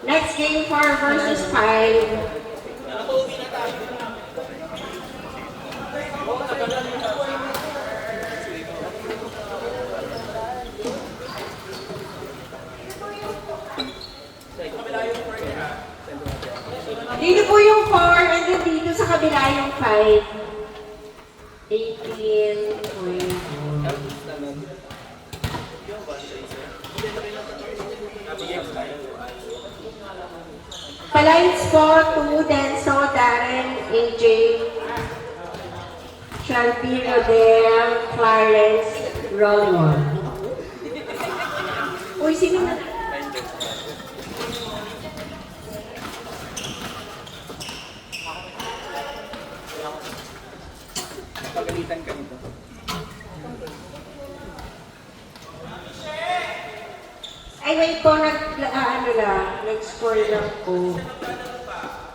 Next game 4 versus 5. Dito po yung 4 and then dito sa kabila yung 5. 18.4. Palines po, 2, Denso, Darren, AJ, Shelby, Rodel, Clarence, Ronald. Uy, sino na? Pagalitan ka nito. Ay, wait po, nag-score lang po.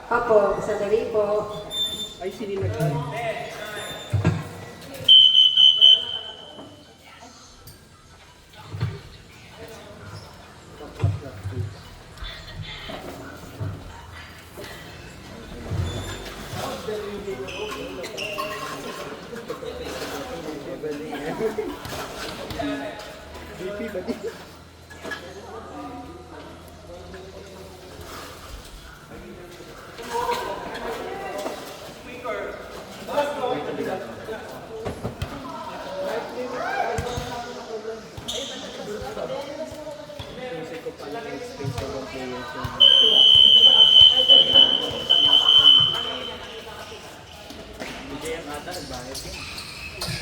Opo, sandali po. Ay, sili na BP ba dito?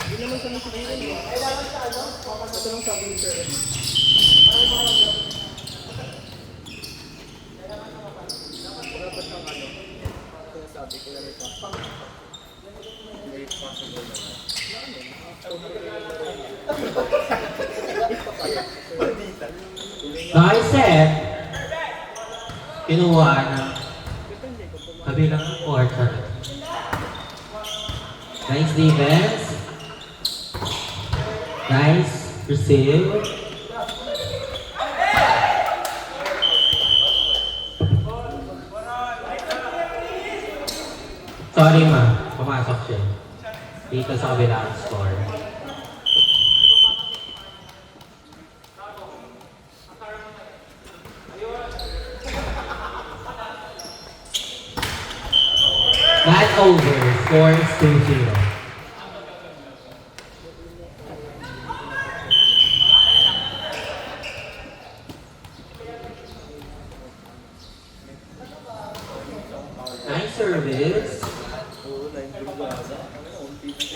Hindi naman sa music yun. Ay, dapat sa ano? Ito lang sabi ni Sir. Dapat ng ano? Ito sabi ko lang ito. May possible naman. Nice set. Kinuha na. Kabilang quarter. Nice defense. Nice receive. Sorry ma, pumasok siya. Dito sa kabilang score. That over, scores 2-0. Nice service.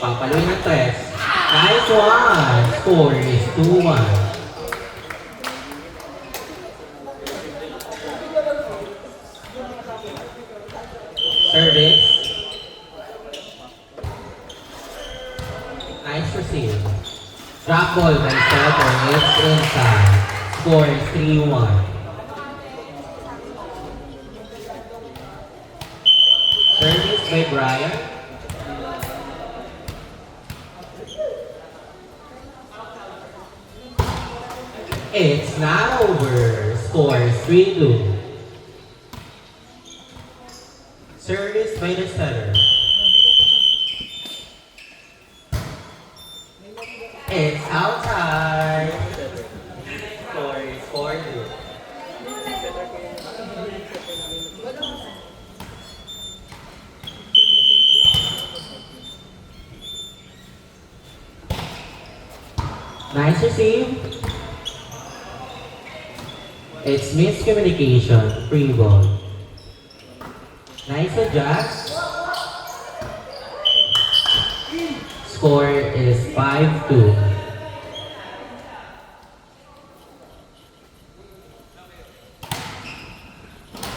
Papaluin ng 3. Nice one. Score is 2-1. Service. Nice receive. Drop ball by Soto. It's inside. Score is 3-1. Service by Brian. It's not over. Score is 3-2. Service by the setter. It's outside. Score is 4-2. Nice receive. It's miscommunication. Free ball. Nice adjust. Score is 5-2.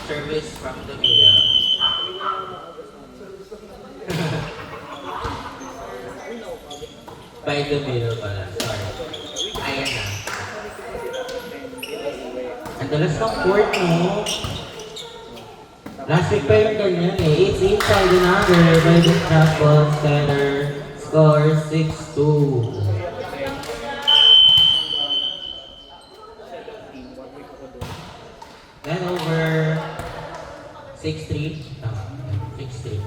Service from the middle. By the middle pala. Sorry. Ayan na. Ang dalas ng court, no? Last week pa yung ganyan eh. It's inside the number by the drop ball center. Score 6-2. Then over. 6-3. Tama. 6-3.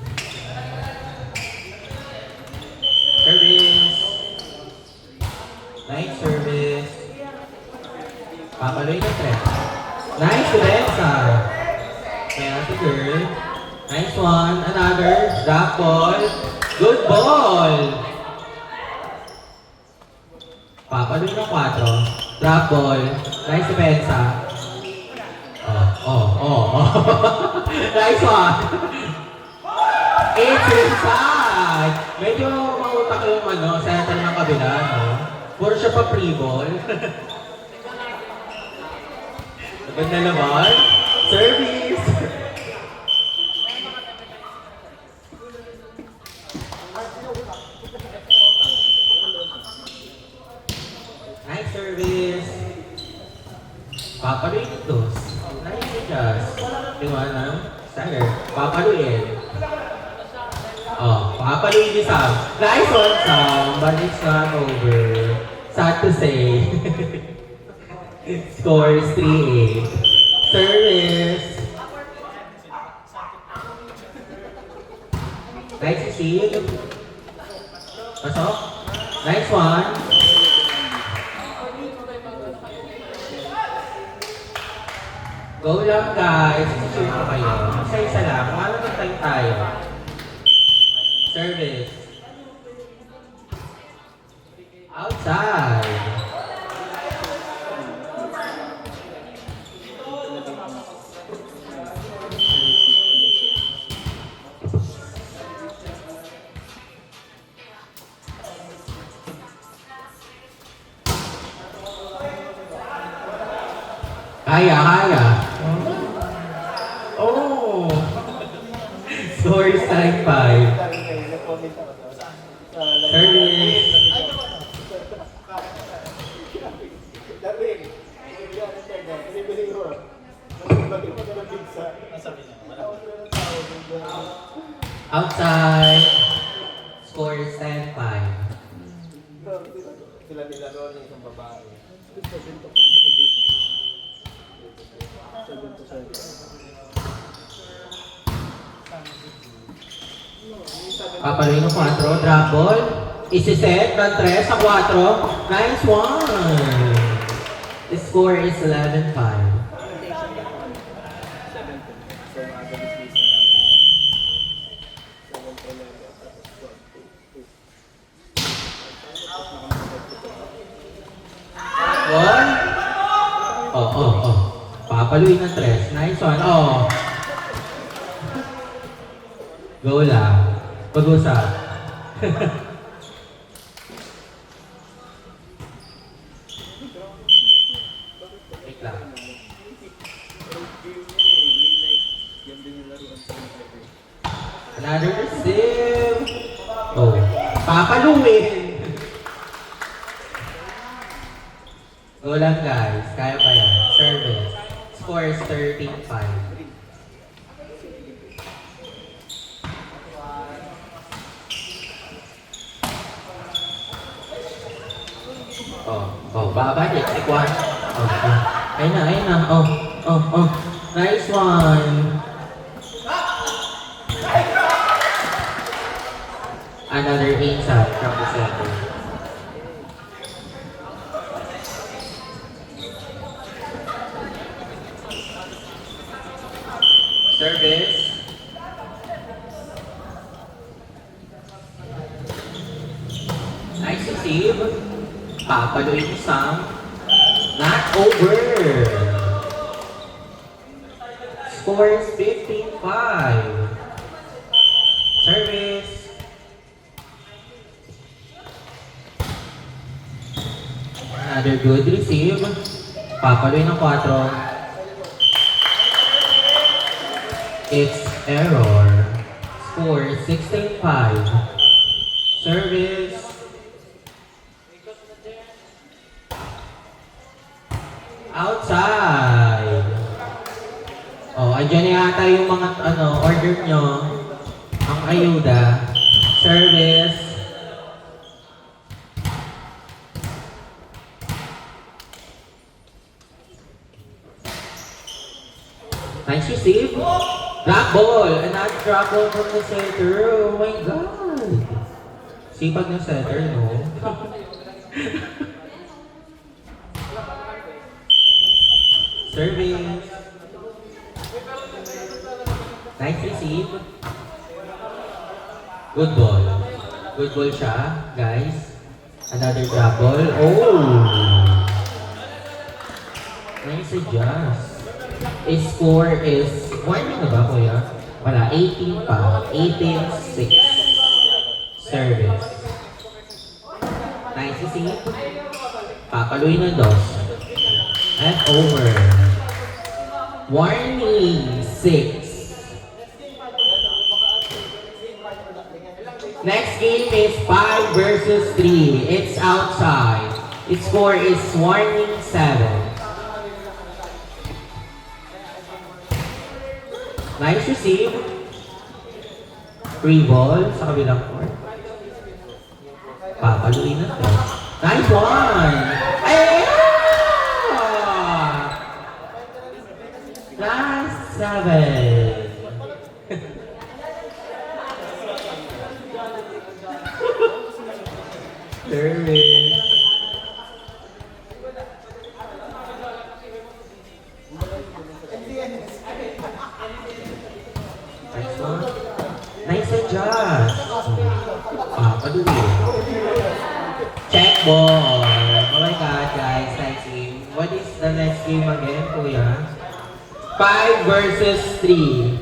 Service. Nice service. Papaloy na 3. Nice Bensa. Penalty girl. Nice one. Another. Drop ball. Good ball. Papaloy na 4. Drop ball. Nice Bensa. Oh. Nice one. It's inside. Medyo mautak yung center ng kabila, no? Puro siya pa pre-ball. Sabad na naman. Service. Nice service. Papaluin ito. Nice adjust. Liwanag. Stagger. Papaluin. Papaluin ni Sam. Nice one, Sam. But it's not over. Sad to say. Scores 3-8. Service. Nice to see you. Pasok. Nice one. Go lang guys. Isi-shoot ko kayo. Isa-isa lang. Kung ano mag-time tayo. Service. Outside. Kaya. Oh. Score is 9-5. Service. Outside. Score is 10-5. Sila nilaro ng isang babae. Papaloy ng 4. Drop ball. Isi-set. Run 3 sa 4. Nice one. The score is 11-5. One. Oh. Papaloy ng 3. Nice one. Go lang. Pag-usap. Wait lang. Another receive. Papaluin. Go lang guys. Kaya pa yan. Service. Score is 13-5. Babalik. Ikwan. Ayun na. Nice one. Another inside from the center. Service. Nice receive. Papaluin mo Sam. Not over. Score is 15-5. Service. Another good receive. Papaluin ng 4. It's error. Score 16-5. Service. Outside. Andyan yata yung mga order nyo. Ang ayuda. Service. Nice receive. Drop ball. Another drop ball from the center. Oh my God. Sipag ng center, no? Service. Nice receive. Good ball. Good ball siya, guys. Another drop ball. Oh! Nice adjust. Score is... Warning na ba, kuya? Wala, 18 pa. 18-6. Service. Nice receive. Papaluin ng dos. And over. Warning, 6. Next game is 5 versus 3. It's outside. Its score is warning 7. Nice receive. Free ball sa kabilang court. Papaluin na to. Nice one! Ay! Last 7. Service. Nice one. Nice adjust. Papaluin. Check ball. Oh my God, guys. Nice game. What is the next game again, kuya? 5 versus 3.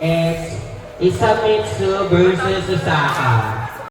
It's Isamitsu versus Osaka.